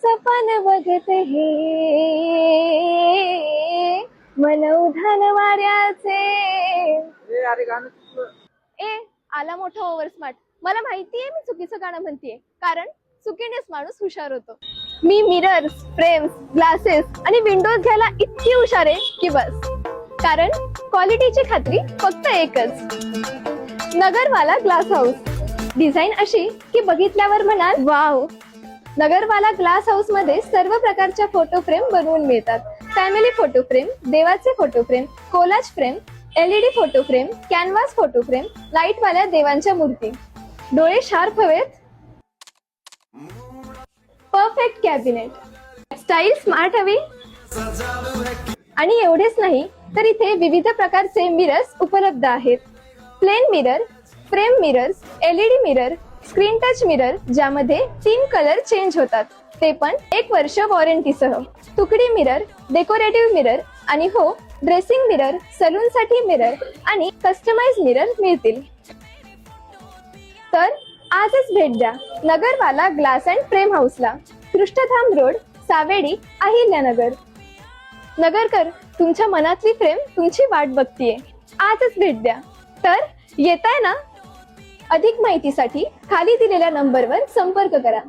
सपन बघत हे मन उधाण वाऱ्याचे. ए आला मोठा ओव्हर स्मार्ट. मला माहितीये मी चुकीचं गाणं म्हणतेय, कारण चुकीनेच माणूस हुशार होतो. मी मिरर्स, फ्रेम्स, ग्लासेस आणि विंडोज घ्यायला इतकी हुशार आहे की बस. कारण क्वालिटीची खात्री फक्त एकच, नगरवाला ग्लास हाऊस. डिझाईन अशी की बघितल्यावर म्हणाल वाव. नगरवाला ग्लास हाऊस मध्ये सर्व प्रकारच्या फोटो फ्रेम बनवून मिळतात. फॅमिली फोटो फ्रेम, देवाचे photo frame, collage frame, LED photo frame, canvas photo frame, light वाल्या देवांच्या मूर्ती. डोळे शार्प हवेत, परफेक्ट कॅबिनेट, स्टाईल स्मार्ट हवी. आणि एवढेच नाही तर इथे विविध प्रकारचे मिरर्स उपलब्ध आहेत. Plain mirror, frame mirrors, LED mirror, screen touch mirror ज्यामध्ये 3 कलर चेंज होतात, ते पण 1 वर्ष वॉरंटीसह. तुकडी मिरर, डेकोरेटिव्ह मिरर आणि हो ड्रेसिंग मिरर, सलून साठी मिरर आणि कस्टमाइज मिरर मिळतील. तर आजच भेट द्या नगरवाला ग्लास अँड फ्रेम हाऊसला, कृष्णधाम रोड, सावेडी, अहिल्यानगर. नगरकर, तुमच्या मनातली फ्रेम तुमची वाट बघतीये. आजच भेट द्या. तर येताय ना? अधिक माहितीसाठी खाली दिलेल्या नंबरवर संपर्क करा.